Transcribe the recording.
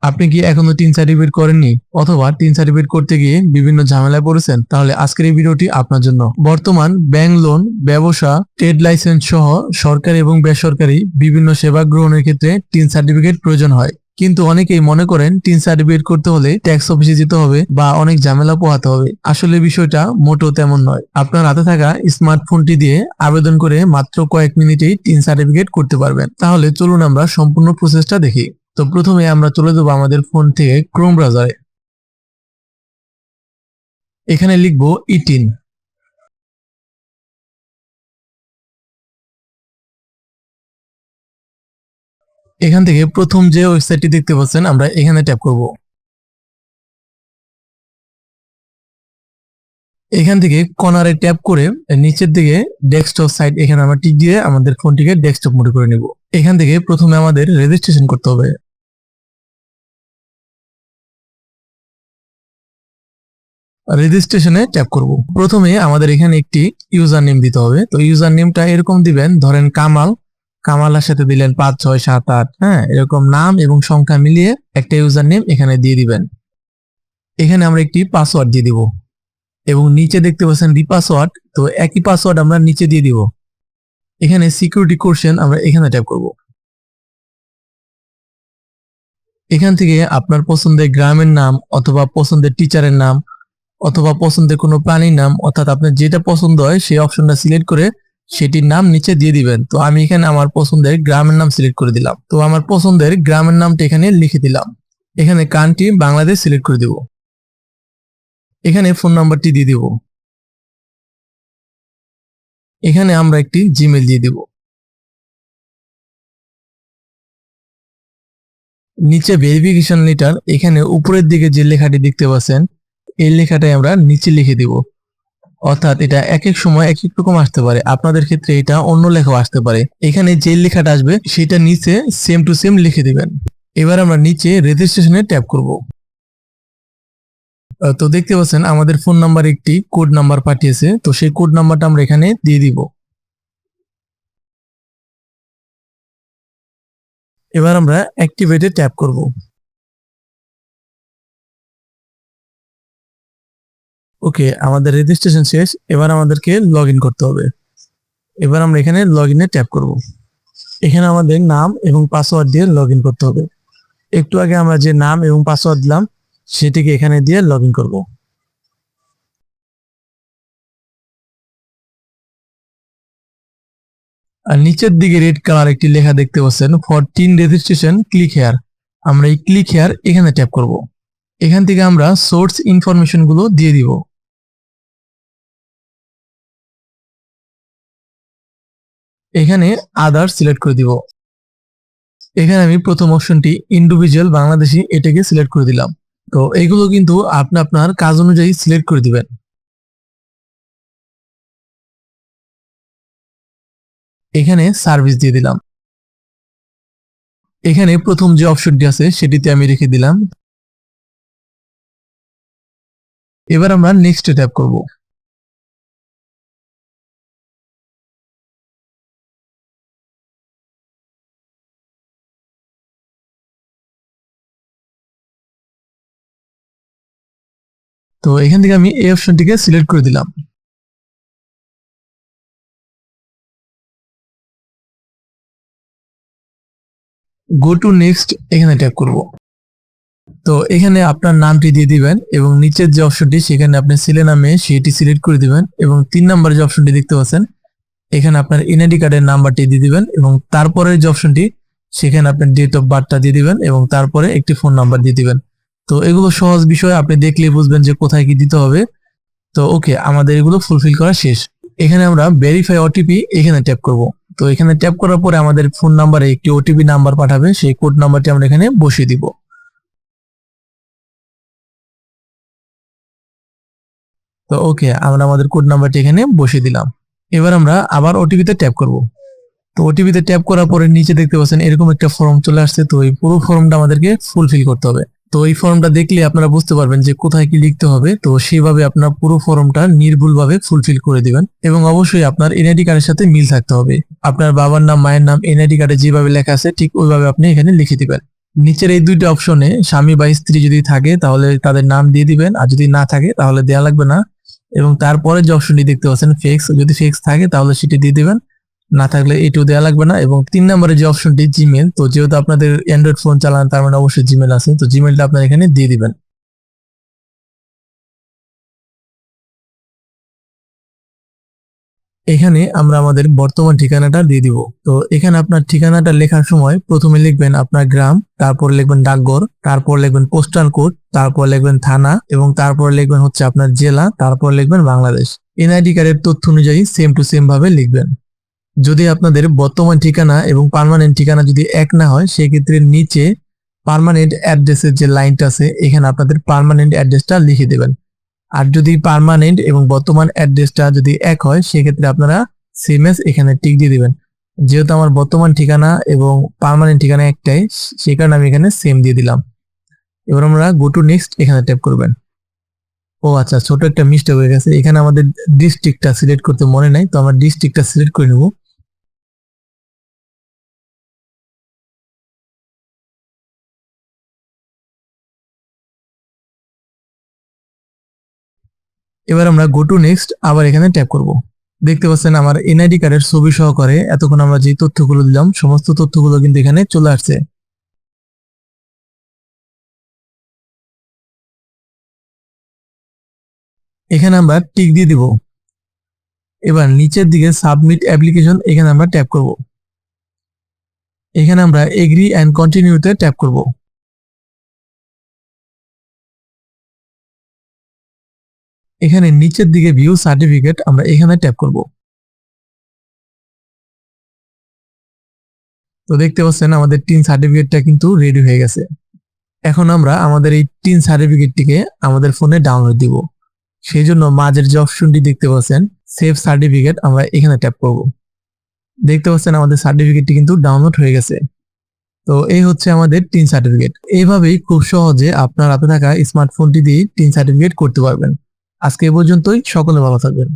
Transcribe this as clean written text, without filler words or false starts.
আপনি কি এখনো টিন সার্টিফিকেট করেননি অথবা টিন সার্টিফিকেট করতে গিয়ে বিভিন্ন ঝামেলায় পড়েছেন? তাহলে আজকের এই ভিডিওটি আপনার জন্য। বর্তমান ব্যাংক লোন, ব্যবসা, ট্রেড লাইসেন্স সহ সরকারি এবং বেসরকারি বিভিন্ন সেবা গ্রহণের ক্ষেত্রে টিন সার্টিফিকেট প্রয়োজন হয়। কিন্তু অনেকেই মনে করেন টিন সার্টিফিকেট করতে হলে ট্যাক্স অফিসে যেতে হবে বা অনেক ঝামেলা পোহাতে হবে। আসলে বিষয়টা মোটেও তেমন নয়। আপনার হাতে থাকা স্মার্টফোনটি দিয়ে আবেদন করে মাত্র কয়েক মিনিটেই টিন সার্টিফিকেট করতে পারবেন। তাহলে চলুন আমরা সম্পূর্ণ প্রসেসটা দেখি। তো প্রথমে আমরা চলে যাবো আমাদের ফোন থেকে ক্রোম ব্রাউজারে। এখানে লিখবো ইটিন। এখান থেকে প্রথম যে ওয়েবসাইটটি দেখতে পাচ্ছেন আমরা এখানে ট্যাপ করব। এখান থেকে কর্নারে ট্যাপ করে নিচের দিকে ডেস্কটপ সাইট এখানে আমরা টিক দিয়ে আমাদের ফোনটিকে ডেস্কটপ মোডে করে নেব। এখান থেকে প্রথমে আমাদের রেজিস্ট্রেশন করতে হবে। রেজিস্ট্রেশনে ট্যাপ করব। প্রথমে আমাদের এখানে একটি ইউজার নেম দিতে হবে। তো ইউজার নেমটা এরকম দিবেন, ধরেন কামাল, কামালার সাথে দিলেন 5 6 7 8, হ্যাঁ, এরকম নাম এবং সংখ্যা মিলিয়ে একটা ইউজার নেম এখানে দিয়ে দিবেন। এখানে আমরা একটি পাসওয়ার্ড দিয়ে দিব এবং নিচে দেখতে পাচ্ছেন রিপাসওয়ার্ড, তো একই পাসওয়ার্ড আমরা নিচে দিয়ে দিব। এখানে সিকিউরিটি কোশ্চেন আমরা এখানে ট্যাপ করব। এখান থেকে আপনার পছন্দের গ্রামের নাম অথবা পছন্দের টিচারের নাম অথবা পছন্দের কোনো প্রাণীর নাম, অর্থাৎ আপনার যেটা পছন্দ হয় সেই অপশনটা সিলেক্ট করে সেটির নাম নিচে দিয়ে দিবেন। তো আমি এখানে আমার পছন্দের গ্রামের নাম সিলেক্ট করে দিলাম। তো আমার পছন্দের গ্রামের নামটা এখানে লিখে দিলাম। এখানে কান্ট্রি বাংলাদেশ সিলেক্ট করে দিব। এখানে ফোন নাম্বারটি দিয়ে দিব। এখানে আমরা একটি জিমেল দিয়ে দিব। নিচে ভেরিফিকেশন লেটার, এখানে উপরের দিকে যে লেখাটি দেখতে পাচ্ছেন এই লেখাটাই আমরা নিচে লিখে দিব। অর্থাৎ এটা এক এক সময় এক এক রকম আসতে পারে, আপনাদের ক্ষেত্রে এটা অন্য লেখাও আসতে পারে। এখানে যে লেখাটা আসবে সেটা নিচে সেম টু সেম লিখে দিবেন। এবার আমরা নিচে রেজিস্ট্রেশনে ট্যাপ করব। তো দেখতে পাচ্ছেন আমাদের ফোন নাম্বার একটি কোড নাম্বার পাঠিয়েছে, তো সেই কোড নাম্বারটা আমরা এখানে দিয়ে দিব। এবার আমরা অ্যাক্টিভেটে ট্যাপ করব। ওকে, আমাদের রেজিস্ট্রেশন শেষ। এবার আমাদেরকে লগ ইন করতে হবে। এবার আমরা এখানে লগ ইনে ট্যাপ করব। এখানে আমাদের নাম এবং পাসওয়ার্ড দিয়ে লগ ইন করতে হবে। একটু আগে আমরা যে নাম এবং পাসওয়ার্ড দিলাম সেটিকে এখানে দিয়ে লগ ইন করবো। আর নিচের দিকে রেড কালার একটি লেখা দেখতে পাচ্ছেন, for tin registration click here. আমরা এই ক্লিক হেয়ার এখানে ট্যাপ করব। এখান থেকে আমরা সোর্স ইনফরমেশন গুলো দিয়ে দিব। এখানে আদার সিলেক্ট করে দিব। এখানে আমি প্রথম অপশনটি ইন্ডিভিজুয়াল বাংলাদেশি এটাকে সিলেক্ট করে দিলাম। তো এগুলো কিন্তু আপনি আপনার কাজ অনুযায়ী সিলেক্ট করে দিবেন। এখানে সার্ভিস দিয়ে দিলাম। এখানে প্রথম যে অপশনটি আছে সেটিতে আমি রেখে দিলাম। এবার আমরা নেক্সট ট্যাপ করব। তো এখান থেকে আমি এই অপশনটিকে সিলেক্ট করে দিলাম। গো টু নেক্সট এখানে ট্যাপ করব। তো এখানে আপনার নামটি দিয়ে দিবেন এবং নিচের যে অপশনটি সেখানে আপনি ছেলে নামে সেটি সিলেক্ট করে দিবেন এবং 3 নম্বর যে অপশনটি দেখতে পাচ্ছেন এখানে আপনার এনআইডি কার্ডের নাম্বারটি দিয়ে দিবেন এবং তারপরের যে অপশনটি সেখানে আপনার ডেট অফ বার্থটা দিয়ে দিবেন এবং তারপরে একটি ফোন নাম্বার দিয়ে দিবেন। তো এগুলো সহজ বিষয়, আপনি দেখলেই বুঝবেন যে কোথায় কি দিতে হবে। তো ওকে, আমাদের এগুলো ফুলফিল করা শেষ। এখানে আমরা ভেরিফাই ওটিপি এখানে ট্যাপ করব। তো এখানে ট্যাপ করার পরে আমাদের ফোন নাম্বারে একটি ওটিপি নাম্বার পাঠাবে, সেই কোড নাম্বারটি আমরা এখানে বসিয়ে দিব। তো ওকে, আমরা আমাদের কোড নাম্বারটি এখানে বসিয়ে দিলাম। এবার আমরা আবার ওটিপিতে ট্যাপ করব। তো ওটিপিতে ট্যাপ করার পরে নিচে দেখতে পাচ্ছেন এরকম একটা ফর্ম চলে আসছে। তো এই পুরো ফর্মটা আমাদেরকে ফুলফিল করতে হবে। তো এই ফর্মটা দেখলে আপনারা বুঝতে পারবেন যে কোথায় কি লিখতে হবে। তো সেইভাবে আপনার পুরো ফর্মটা নির্ভুলভাবে ফুলফিল করে দিবেন এবং অবশ্যই আপনার এনআইডি কার্ডের সাথে মিল থাকতে হবে। আপনার বাবার নাম মায়ের নাম এনআইডি কার্ডে যেভাবে লেখা আছে ঠিক ওইভাবে আপনি এখানে লিখে দিবেন। নিচের এই দুইটা অপশনে স্বামী বা স্ত্রী যদি থাকে তাহলে তাদের নাম দিয়ে দিবেন, আর যদি না থাকে তাহলে দেয়া লাগবে না। এবং তারপরে যে অপশনটি দেখতে পাচ্ছেন ফিক্স, যদি ফিক্স থাকে তাহলে সেটি দিয়ে দিবেন, না থাকলে এটিও দেওয়া লাগবে না। এবং 3 নম্বরে যে অপশনটি জিমেল, তো যেহেতু আপনাদের অ্যান্ড্রয়েড ফোন চালান তার মানে অবশ্যই জিমেল আছে, তো জিমেলটা আপনার এখানে দিয়ে দিবেন। এখানে আমরা আমাদের বর্তমান ঠিকানাটা দিয়ে দিব। তো এখানে আপনার ঠিকানাটা লেখার সময় প্রথমে লিখবেন আপনার গ্রাম, তারপর লিখবেন ডাকঘর, তারপর লিখবেন পোস্টাল কোড, তারপর লিখবেন থানা, এবং তারপর লিখবেন হচ্ছে আপনার জেলা, তারপর লিখবেন বাংলাদেশ। এনআইডি কার্ডের তথ্য অনুযায়ী সেম টু সেম ভাবে লিখবেন। যদি আপনাদের বর্তমান ঠিকানা এবং পার্মানেন্ট ঠিকানা যদি এক না হয়, সেক্ষেত্রে নিচে পার্মানেন্ট অ্যাড্রেসের যে লাইনটা আছে এখানে আপনাদের পার্মানেন্ট অ্যাড্রেসটা লিখে দেবেন। আর যদি পার্মানেন্ট এবং বর্তমান অ্যাড্রেসটা যদি এক হয়, সেক্ষেত্রে আপনারা সেম এস এখানে টিক দিয়ে দিবেন। যেহেতু আমার বর্তমান ঠিকানা এবং পার্মানেন্ট ঠিকানা একটাই, সেই কারণে আমি এখানে সেম দিয়ে দিলাম। এবার আমরা গো টু নেক্সট এখানে ট্যাপ করবেন। ও আচ্ছা, ছোট একটা মিস্টেক হয়ে গেছে, এখানে আমাদের ডিস্ট্রিক্টটা সিলেক্ট করতে মনে নাই, তো আমরা ডিস্ট্রিক্টটা সিলেক্ট করে নেব। এবার আমরা গো টু নেক্সট আবার এখানে ট্যাপ করব। দেখতে পাচ্ছেন আমার এনআইডি কার্ডের ছবি সহকারে এতক্ষণ আমরা যে তথ্যগুলো দিলাম সমস্ত তথ্যগুলো কিন্তু এখানে চলে আসছে। এখানে আমরা টিক দিয়ে দিব। এবার নিচের দিকে সাবমিট অ্যাপ্লিকেশন এখানে আমরা ট্যাপ করব। এখানে আমরা এগ্রি অ্যান্ড কন্টিনিউতে ট্যাপ করব। এখানে নিচের দিকে ভিউ সার্টিফিকেট আমরা এখানে ট্যাপ করব। তো দেখতে পাচ্ছেন আমাদের টিন সার্টিফিকেটটা কিন্তু রেডি হয়ে গেছে। এখন আমরা আমাদের এই টিন সার্টিফিকেটটিকে আমাদের ফোনে ডাউনলোড দিব। সেই জন্য মাঝের যে অপশনটি দেখতে পাচ্ছেন সেভ সার্টিফিকেট, আমরা এখানে ট্যাপ করব। দেখতে পাচ্ছেন আমাদের সার্টিফিকেটটি কিন্তু ডাউনলোড হয়ে গেছে। তো এই হচ্ছে আমাদের টিন সার্টিফিকেট। এইভাবেই খুব সহজে আপনার হাতে থাকা স্মার্টফোনটি দিয়ে টিন সার্টিফিকেট করতে পারবেন। আজকে এ পর্যন্তই, সকলে ভালো থাকবেন।